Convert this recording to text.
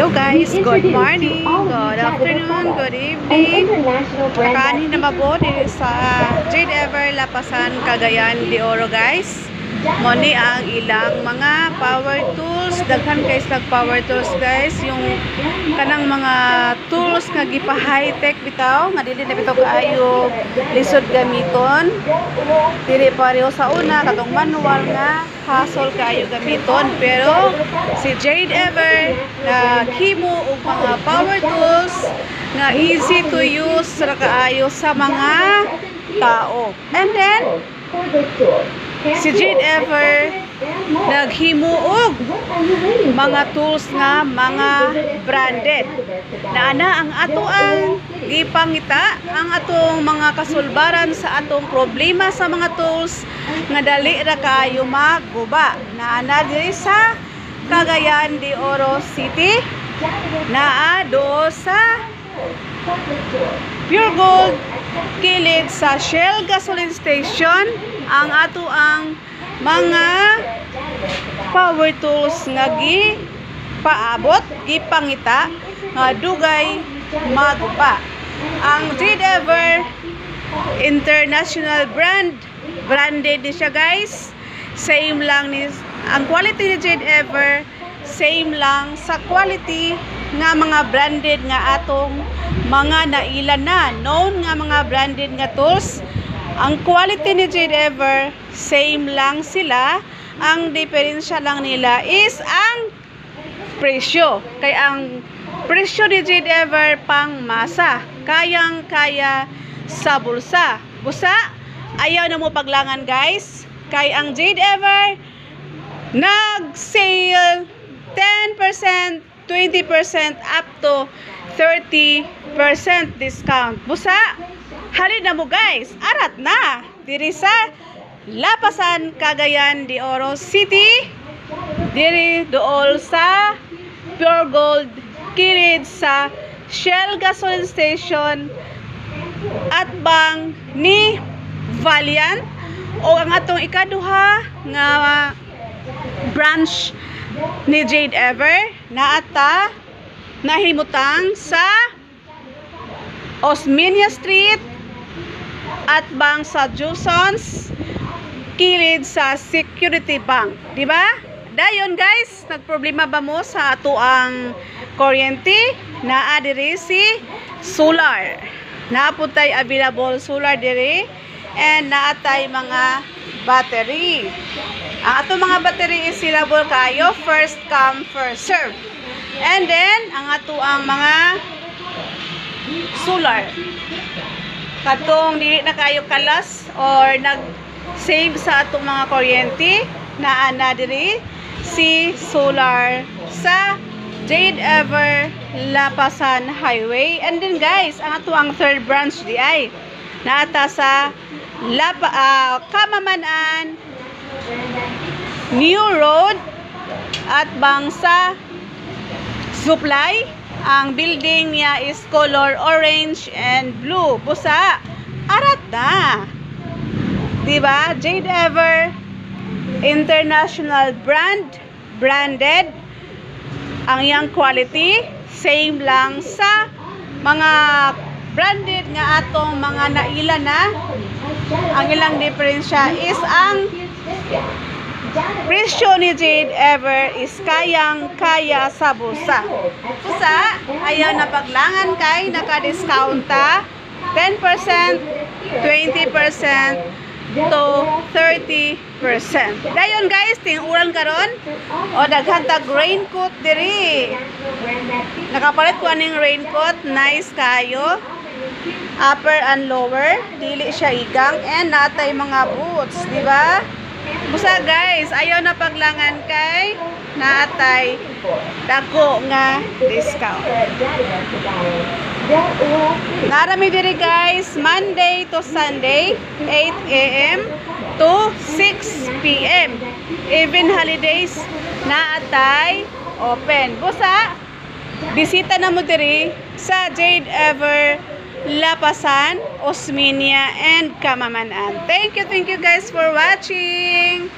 Hello guys, good morning, good afternoon, good evening. Kanin na mabot sa Jade Ever Lapasan, Cagayan de Oro guys. Moni ang ilang mga power tools, daghan kay sa power tools guys, yung kanang mga tools nga gipa high tech bitaw, nga dili na bitaw kaayo lisod gamiton. Dili pareho sa una katong manual nga hassle kaayo gamiton, pero si Jade Ever na himo og mga power tools nga easy to use ra kaayo sa mga tao. And then si Jade Ever naghimuog mga tools nga mga branded na ang atoang gipangita ang atong mga kasulbaran sa atong problema sa mga tools nga dali ra kaayo maguba. Na diri sa Cagayan de Oro City, naa do sa Pure Gold kilid sa Shell gasoline station ang ato ang mga power tools nga gipaabot, gipangita nga dugay maguba. Ang Jade Ever international branded ni siya guys. Same lang ni ang quality ni Jade Ever, same lang sa quality nga mga branded nga atong mga nailan na known nga mga branded nga tools. Ang quality ni Jade Ever, same lang sila. Ang diferensya lang nila is ang presyo. Kaya ang presyo ni Jade Ever pang masa, kayang-kaya sa bulsa. Busa, ayaw na mo paglangan guys. Kaya ang Jade Ever nag-sale 10%, 20% up to 30% discount. Busa, halin na mo guys, arat na diri sa Lapasan, Cagayan de Oro City, diri dool sa Pure Gold kilid sa Shell gasoline station at bang ni Valiant o ang atong ikaduha nga branch ni Jade Ever na ata nahimutang sa Osmeña Street at bang sa Jusons kilid sa Security Bank, di ba? Dayon guys, nagproblema ba mo sa ato ang kuryente? Naa diri si solar. Naaputay available solar diri and naatay mga battery. Ang ato mga battery is silable kayo, first come first serve. And then ang ato ang mga solar katong dili na kayo kalas or nag-save sa atong mga kuryente, naa na diri si solar sa Jade Ever Lapasan Highway. And then guys, ang ato ang third branch di ay naata sa Kamamanan New Road at bang sa Supply. Ang building niya is color orange and blue. Busa, arat na. Diba? Jade Ever international branded. Ang iyang quality, same lang sa mga branded nga atong mga naila na. Ang ilang diferensya is ang presyo ni Jade Ever is kayang-kaya sa bulsa. Busa, ayaw na paglangan kay naka-discounta 10%, 20% to 30%. Dayon guys, tinguran karon o daghan tag raincoat diri. Nakapalit ko aning raincoat, nice kayo. Upper and lower, dili siya igang, and natay mga boots, di ba? Busa guys, ayaw na paglangan kay naatay dako nga discount. Narami diri guys, Monday to Sunday, 8 AM to 6 PM. Even holidays naatay open. Busa, bisita na mo diri sa Jade Ever Lapasan, Osmeña, and Kamamanan. Thank you guys for watching.